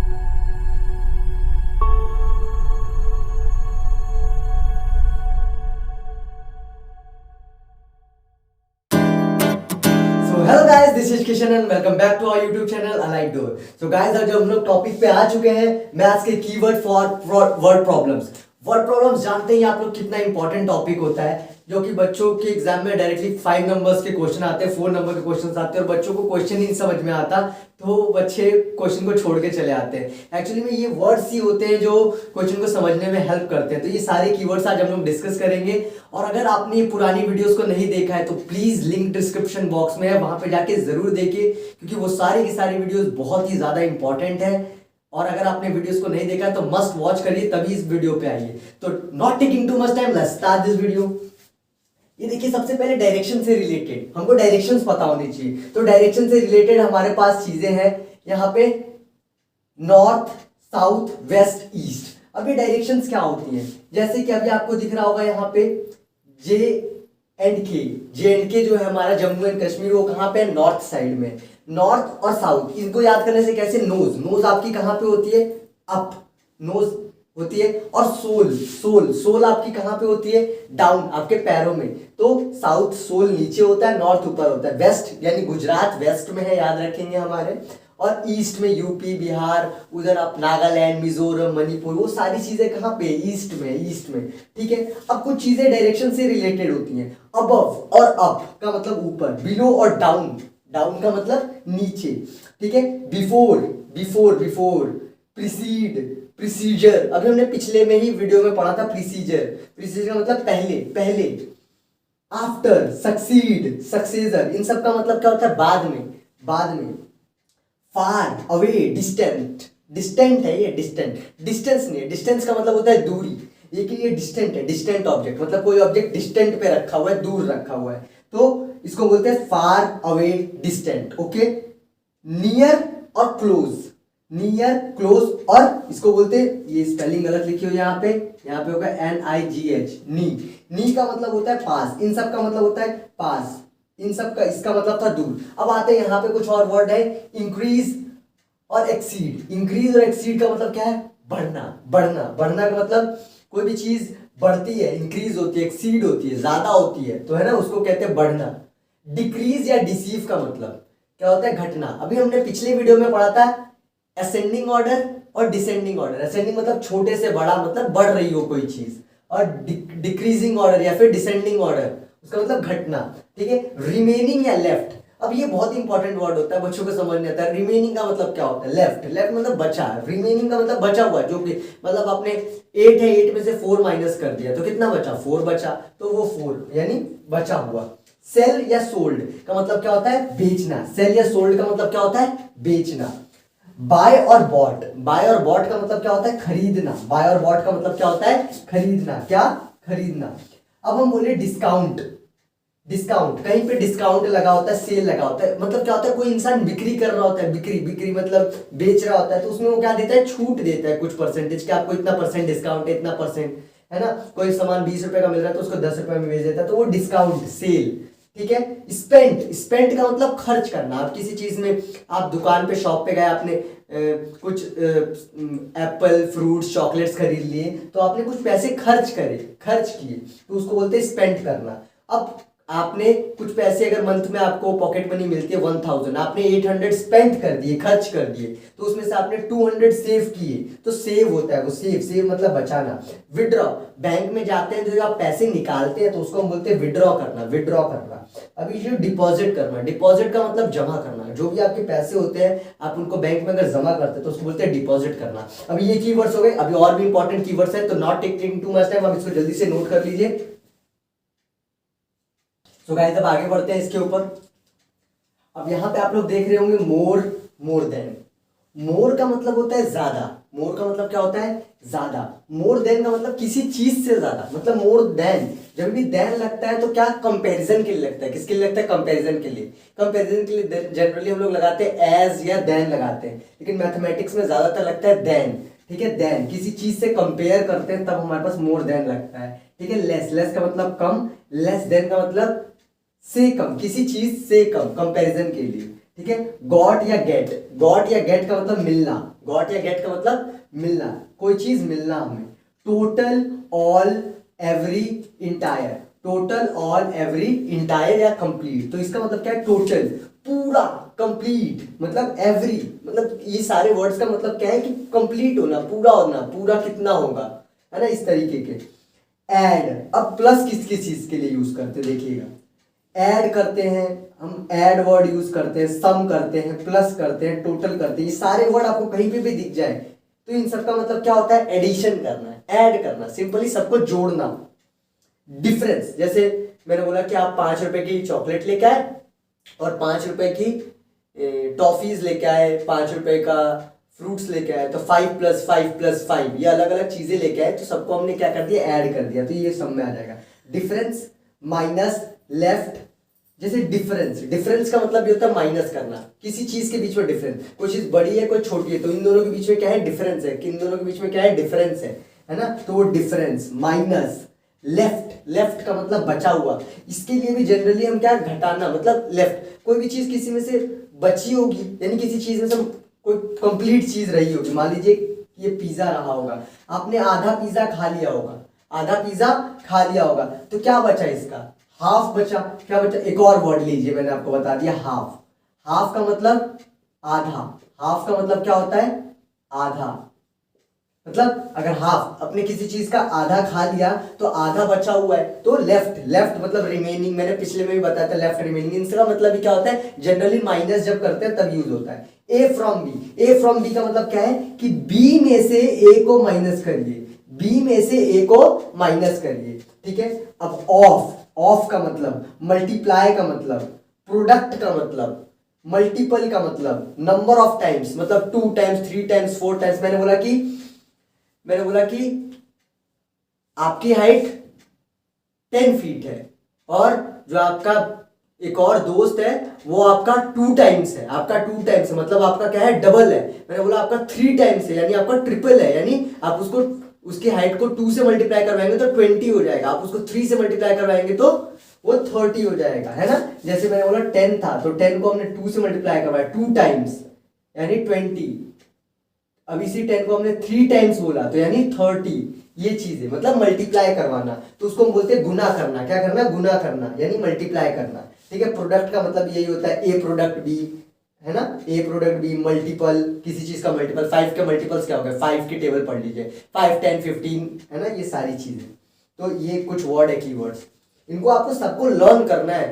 Hello guys, this is Kishan and welcome back to our YouTube channel allied door. So guys, आज हम लोग topic पे आ चुके हैं मैथ्स के keyword for word problems. Word problems जानते ही आप लोग कितना इंपॉर्टेंट टॉपिक होता है, जो कि बच्चों के एग्जाम में डायरेक्टली 5 नंबर्स के क्वेश्चन आते हैं, 4 नंबर के क्वेश्चन आते हैं और बच्चों को क्वेश्चन ही नहीं समझ में आता तो बच्चे क्वेश्चन को छोड़ के चले आते हैं। एक्चुअली में ये वर्ड्स ही होते हैं जो क्वेश्चन को समझने में हेल्प करते हैं। तो ये सारे कीवर्ड्स आज हम लोग डिस्कस करेंगे। और अगर आपने पुरानी वीडियोस को नहीं देखा है तो प्लीज लिंक डिस्क्रिप्शन बॉक्स में है, वहां पे जाके जरूर देखिए, क्योंकि वो सारी की सारी वीडियोस बहुत ही ज्यादा इंपॉर्टेंट है। और अगर आपने वीडियोस को नहीं देखा तो मस्ट वॉच करिए, तभी इस वीडियो पे आइए। तो not taking too much time, let's start this video. ये देखिए, सबसे पहले डायरेक्शन से रिलेटेड हमको डायरेक्शंस पता होनी चाहिए। तो डायरेक्शन से रिलेटेड हमारे पास चीजें हैं यहाँ पे, नॉर्थ, साउथ, वेस्ट, ईस्ट। अब ये डायरेक्शंस क्या होती हैं, जैसे कि अभी आपको दिख रहा होगा यहाँ पे जे एंड के जो है हमारा जम्मू एंड कश्मीर, वो कहाँ पे है, नॉर्थ साइड में। नॉर्थ और साउथ इनको याद करने से कैसे, नोज आपकी कहाँ पे होती है, अप नोज होती है। और सोल आपकी कहाँ पे होती है, डाउन आपके पैरों में। तो साउथ सोल नीचे होता है, नॉर्थ ऊपर होता है। वेस्ट यानी गुजरात वेस्ट में है, याद रखेंगे हमारे। और ईस्ट में यूपी, बिहार, उधर आप नागालैंड, मिजोरम, मणिपुर, वो सारी चीजें कहाँ पे, ईस्ट में। ठीक है। अब कुछ चीजें डायरेक्शन से रिलेटेड होती हैं। अबव और अप का मतलब ऊपर, बिलो और डाउन का मतलब नीचे। ठीक है। बिफोर, प्रीसीजर, अभी हमने पिछले में ही वीडियो में पढ़ा था प्रीसीजर का मतलब पहले। आफ्टर, सक्सीड, सक्सेसर, इन सब का मतलब क्या होता है, बाद में। फार अवे, डिस्टेंट है ये, डिस्टेंस नहीं है। डिस्टेंस का मतलब होता है दूरी, लेकिन ये डिस्टेंट है, डिस्टेंट ऑब्जेक्ट मतलब कोई ऑब्जेक्ट डिस्टेंट पे रखा हुआ है, दूर रखा हुआ है, तो इसको बोलते हैं far away, distant. Okay. Near और क्लोज, और इसको बोलते हैं, ये स्पेलिंग गलत लिखी हुई है यहाँ पे होगा NIGH, नी का मतलब होता है पास, इन सब का मतलब होता है पास, इन सब का इसका मतलब था दूर। अब आते हैं यहाँ पे कुछ और वर्ड है, इंक्रीज और एक्सीड। इंक्रीज और एक्सीड का मतलब क्या है, बढ़ना का मतलब कोई भी चीज बढ़ती है, इंक्रीज होती है, एक्सीड होती है, ज्यादा होती है, तो है ना, उसको कहते हैं बढ़ना। डिक्रीज या डिसीव का मतलब क्या होता है, घटना। अभी हमने पिछले वीडियो में पढ़ा था असेंडिंग ऑर्डर और डिसेंडिंग ऑर्डर। असेंडिंग मतलब छोटे से बड़ा, मतलब बढ़ रही हो कोई चीज, और डिक्रीजिंग ऑर्डर या फिर डिसेंडिंग ऑर्डर उसका मतलब घटना। ठीक है। रिमेनिंग या लेफ्ट, अब ये बहुत इंपॉर्टेंट वर्ड होता है, बच्चों को समझ नहीं आता है। रिमेनिंग का मतलब क्या होता है, लेफ्ट मतलब बचा, रिमेनिंग का मतलब बचा हुआ, जो कि मतलब आपने 8 है, 8 में से 4 माइनस कर दिया तो कितना बचा, 4 बचा, तो वो 4 यानी बचा हुआ। सेल या सोल्ड का मतलब क्या होता है, बेचना। सेल या सोल्ड का मतलब क्या होता है, बेचना। बाय और बॉट का मतलब क्या होता है, खरीदना। बाय और बॉट का मतलब क्या होता है, खरीदना। अब हम बोले डिस्काउंट, कहीं पे डिस्काउंट लगा होता है, सेल लगा होता है, मतलब क्या होता है, कोई इंसान बिक्री कर रहा होता है, बिक्री मतलब बेच रहा होता है, तो उसमें वो क्या देता है, छूट देता है कुछ परसेंटेज, कि आपको इतना परसेंट डिस्काउंट है, इतना परसेंट, है ना। कोई सामान 20 रुपए का मिल रहा है तो उसको 10 रुपए में बेच देता है, तो वो डिस्काउंट, सेल। ठीक है। स्पेंट का मतलब खर्च करना। आप किसी चीज में, आप दुकान पे, शॉप पे गए, आपने कुछ एप्पल, फ्रूट्स, चॉकलेट्स खरीद लिए, तो आपने कुछ पैसे खर्च किए, तो उसको बोलते हैं स्पेंड करना। अब आपने कुछ पैसे, अगर मंथ में आपको पॉकेट मनी मिलती है 1000, आपने 800 स्पेंड कर दिए, खर्च कर दिए, तो उसमें से आपने 200 सेव किए, तो सेव होता है वो, सेव मतलब बचाना। विड्रॉ, बैंक में जाते हैं तो जो आप पैसे निकालते हैं तो उसको हम बोलते हैं विड्रॉ करना। अभी जो डिपॉजिट का मतलब जमा करना। जो भी आपके पैसे होते हैं, आप उनको बैंक में अगर जमा करते हैं तो उसको बोलते हैं डिपॉजिट करना। अभी ये कीवर्ड्स हो गए, अभी और भी इंपॉर्टेंट कीवर्ड्स हैं, तो not taking too much time, आप इसको जल्दी से नोट कर लीजिए। तो गाइस, अब आगे बढ़ते हैं इसके ऊपर। अब यहाँ पे आप लोग देख रहे होंगे मोर देन। मोर का मतलब होता है ज्यादा। मोर का मतलब क्या होता है, ज्यादा। मोर देन का मतलब किसी चीज से ज्यादा, मतलब मोर देन। जब भी देन लगता है तो क्या, कंपैरिजन के लिए लगता है। किसके लिए लगता है, कंपैरिजन के लिए जनरली हम लोग लगाते हैं एज या देन लगाते हैं, लेकिन मैथमेटिक्स में ज्यादातर लगता है देन। ठीक है। देन किसी चीज से कंपेयर करते हैं तब हमारे पास मोर देन लगता है। ठीक है। लेस का मतलब कम, लेस देन का मतलब से कम, किसी चीज से कम, कंपैरिजन के लिए। ठीक है। गॉट या गेट, गॉट या गेट का मतलब मिलना, गॉट या गेट का मतलब मिलना, कोई चीज मिलना हमें। Total, all, every, entire, total, all, every, entire या कंप्लीट। तो इसका मतलब क्या है, टोटल, पूरा, कंप्लीट, मतलब एवरी, मतलब ये सारे वर्ड्स का मतलब क्या है कि कंप्लीट होना, पूरा होना, पूरा कितना होगा, है ना, इस तरीके के। ऐड, अब प्लस किस किस चीज के लिए यूज करते हैं देखिएगा, ऐड करते हैं हम, ऐड वर्ड यूज करते हैं, सम करते हैं, प्लस करते हैं, टोटल करते हैं। ये सारे वर्ड आपको कहीं पे भी दिख जाए तो इन सबका मतलब क्या होता है, एडिशन करना, ऐड करना, सिंपली सबको जोड़ना। डिफरेंस, जैसे मैंने बोला कि आप 5 रुपए की चॉकलेट लेके आए और 5 रुपए की टॉफीज लेके आए, 5 रुपए का फ्रूट्स लेके आए, तो 5 + 5 + 5 ये अलग अलग चीजें लेके आए, तो सबको हमने क्या कर दिया, ऐड कर दिया, तो ये सब में आ जाएगा। डिफरेंस, माइनस, लेफ्ट, जैसे डिफरेंस, डिफरेंस का मतलब ये होता है माइनस करना, किसी चीज के बीच में डिफरेंस, कोई चीज बड़ी है कोई छोटी है, तो इन दोनों के बीच में क्या है, डिफरेंस है, कि इन दोनों के बीच में क्या है, डिफरेंस है ना, तो वो डिफरेंस। माइनस, लेफ्ट, लेफ्ट का मतलब बचा हुआ, इसके लिए भी जनरली हम क्या, घटाना, मतलब लेफ्ट, कोई भी चीज किसी में से बची होगी, यानी किसी चीज में से कोई कंप्लीट चीज रही होगी, मान लीजिए ये पिज्जा रहा होगा, आपने आधा पिज्जा खा लिया होगा, आधा पिज्जा खा लिया होगा, तो क्या बचा इसका, हाफ बचा, क्या बचा, एक और वर्ड लीजिए, मैंने आपको बता दिया हाफ, हाफ का मतलब आधा, हाफ का मतलब क्या होता है, आधा, मतलब अगर हाफ, अपने किसी चीज का आधा खा लिया तो आधा बचा हुआ है, तो लेफ्ट, लेफ्ट मतलब रिमेनिंग, मैंने पिछले में भी बताया था, लेफ्ट रिमेनिंग, इनका मतलब भी क्या होता है, जनरली माइनस जब करते हैं तब यूज होता है। A from B, A from B का मतलब क्या है कि बी में से ए को माइनस करिए, बी में से ए को माइनस करिए, ठीक है। अब ऑफ, ऑफ का मतलब मल्टीप्लाई का मतलब, प्रोडक्ट का मतलब, मल्टीपल का मतलब, नंबर ऑफ टाइम्स, मतलब 2 टाइम्स, 3 टाइम्स, 4 टाइम्स। मैंने बोला कि आपकी हाइट 10 फीट है और जो आपका एक और दोस्त है वो आपका 2 टाइम्स है, आपका 2 टाइम्स है, मतलब आपका क्या है, डबल है। मैंने बोला आपका 3 टाइम्स है, यानी आपका ट्रिपल है, यानी आप उसको, उसकी हाइट को 2 से मल्टीप्लाई करवाएंगे तो 20 हो जाएगा, आप उसको 3 से मल्टीप्लाई करवाएंगे तो वो 30 हो जाएगा, है ना। जैसे मैंने बोला 10 था, तो 10 को हमने 2 से मल्टीप्लाई करवाया, 2 टाइम्स यानी 20। अब इसी 10 को हमने 3 टाइम्स बोला तो यानी 30। ये चीज है, मतलब मल्टीप्लाई करवाना, तो उसको हम बोलते हैं गुना करना, क्या करना, गुना करना, यानी मल्टीप्लाई करना, ठीक है। प्रोडक्ट का मतलब यही होता है, ए प्रोडक्ट बी, है ना, ए प्रोडक्ट बी, मल्टीपल, किसी चीज का मल्टीपल, 5 के मल्टीपल्स क्या हो गए, 5 की टेबल पढ़ लीजिए, 5, 10, 15, है ना, ये सारी चीजें। तो ये कुछ वर्ड है, कीवर्ड्स, इनको आपको सबको लर्न करना है।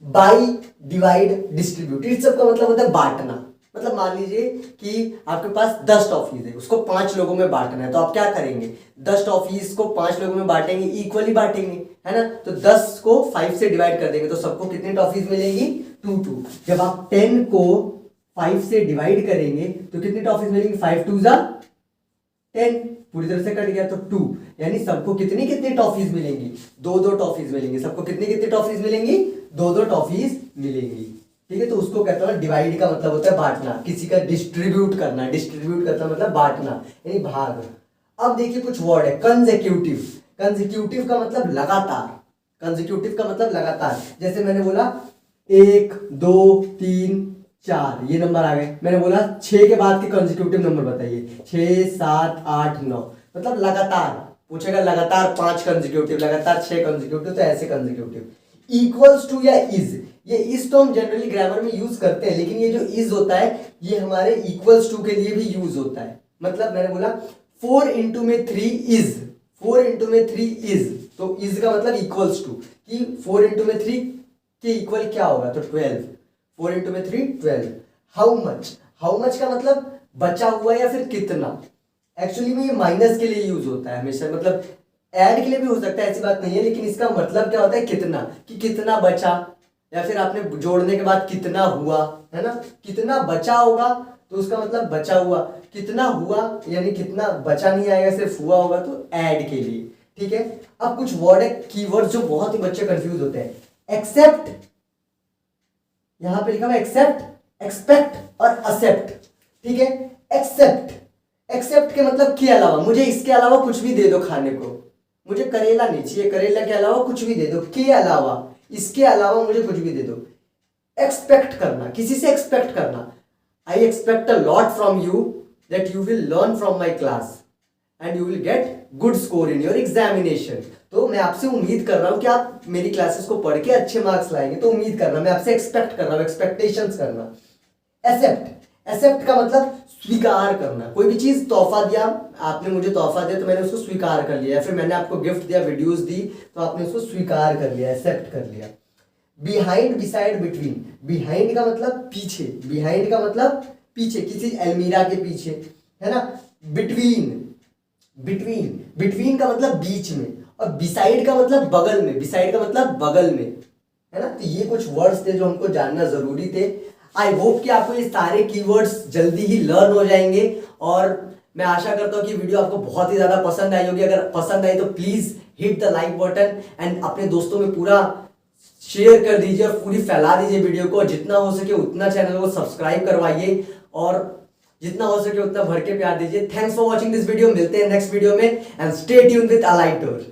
बाई, डिवाइड, डिस्ट्रीब्यूट, इस सब का मतलब होता है बांटना। मतलब मान लीजिए कि आपके पास 10 टॉफीज है, उसको 5 लोगों में बांटना है, तो आप क्या करेंगे, 10 टॉफीज को 5 लोगों में बांटेंगे, इक्वली बांटेंगे, है ना। तो 10 को 5 से डिवाइड कर देंगे तो सबको कितनी टॉफीज मिलेंगी, 2। जब आप 10 को 5 से डिवाइड करेंगे तो कितनी टॉफीज मिलेंगी, 5 2 जा 10, पूरी तरह से कट गया तो 2, यानी सबको कितनी कितनी टॉफीज मिलेंगी, 2 टॉफीज मिलेंगी, सबको कितनी कितनी टॉफीज मिलेंगी, 2 टॉफीज मिलेंगी, ठीक है। तो उसको कहते हैं डिवाइड, का मतलब होता है बांटना, किसी का डिस्ट्रीब्यूट करना, डिस्ट्रीब्यूट करना मतलब बांटना, यानी भाग। अब देखिए कुछ वर्ड है, कंसेक्यूटिव, कंसेक्यूटिव का मतलब लगातार, कंसेक्यूटिव का मतलब लगातार, जैसे मैंने बोला 1 2 3 4 ये नंबर आ गए, मैंने बोला 6 के बाद के कंसेक्यूटिव नंबर बताइए, 6 7 8 9, मतलब लगातार पूछेगा, लगातार 5 कंसेक्यूटिव, लगातार 6 कंसेक्यूटिव, तो ऐसे कंसेक्यूटिव। इक्वल्स टू या इज, ये इज तो हम जनरली ग्रामर में यूज करते हैं, लेकिन ये जो इज होता है ये हमारे इक्वल्स टू के लिए भी यूज होता है। मतलब मैंने बोला 4 इंटू में 3 इज, 4 इंटू में 3 इज, तो इज का मतलब इक्वल्स टू, कि 4 इंटू में 3 के इक्वल क्या होगा, तो 12, 4 इंटू में 3 12। हाउ मच, हाउ मच का मतलब बचा हुआ या फिर कितना, एक्चुअली में ये माइनस के लिए यूज होता है हमेशा, मतलब ऐड के लिए भी हो सकता है, ऐसी बात नहीं है, लेकिन इसका मतलब क्या होता है, कितना, कि कितना बचा, या फिर आपने जोड़ने के बाद कितना हुआ, है ना, कितना बचा होगा तो उसका मतलब बचा हुआ, कितना हुआ यानी कितना बचा नहीं आएगा, सिर्फ हुआ होगा, तो ऐड के लिए, ठीक है। अब कुछ वर्ड है, कीवर्ड जो बहुत ही बच्चे कंफ्यूज होते हैं, एक्सेप्ट, यहां पे लिखा हुआ एक्सेप्ट, एक्सपेक्ट और असेप्ट, ठीक है। एक्सेप्ट, एक्सेप्ट के मतलब के अलावा, मुझे इसके अलावा कुछ भी दे दो खाने को, मुझे करेला नहीं चाहिए, करेला के अलावा कुछ भी दे दो, के अलावा, इसके अलावा मुझे कुछ भी दे दो। एक्सपेक्ट करना, किसी से एक्सपेक्ट करना। I expect a lot from you that you will learn from my class and you will get good score in your examination. तो मैं आपसे उम्मीद कर रहा हूं कि आप मेरी क्लासेस को पढ़ के अच्छे मार्क्स लाएंगे। तो उम्मीद करना, मैं आपसे एक्सपेक्ट कर रहा हूं, एक्सपेक्टेशंस करना। एक्सेप्ट, एक्सेप्ट का मतलब स्वीकार करना। कोई भी चीज, तोहफा दिया आपने, मुझे तोहफा दिया तो मैंने उसको स्वीकार कर लिया, फिर मैंने आपको गिफ्ट दिया, वीडियोस दी तो आपने उसको स्वीकार कर लिया, एक्सेप्ट कर लिया। Behind, beside, between. बिहाइंड का मतलब पीछे, बिहाइंड का मतलब पीछे, किसी अलमीरा के पीछे, है ना। बिटवीन, बिटवीन, बिटवीन का मतलब बीच में, और बिसाइड का मतलब बगल में, बिसाइड का मतलब बगल में, है ना। तो ये कुछ वर्ड्स थे जो हमको जानना जरूरी थे। आई होप कि आपको ये सारे कीवर्ड्स जल्दी ही लर्न हो जाएंगे, और मैं आशा करता हूँ कि वीडियो आपको बहुत ही ज्यादा पसंद आई होगी। अगर पसंद आई तो please hit the like button and अपने दोस्तों में पूरा शेयर कर दीजिए और पूरी फैला दीजिए वीडियो को। जितना हो सके उतना चैनल को सब्सक्राइब करवाइए और जितना हो सके उतना भर के प्यार दीजिए। Thanks for watching this video. मिलते हैं नेक्स्ट वीडियो में and stay tuned with alive tour.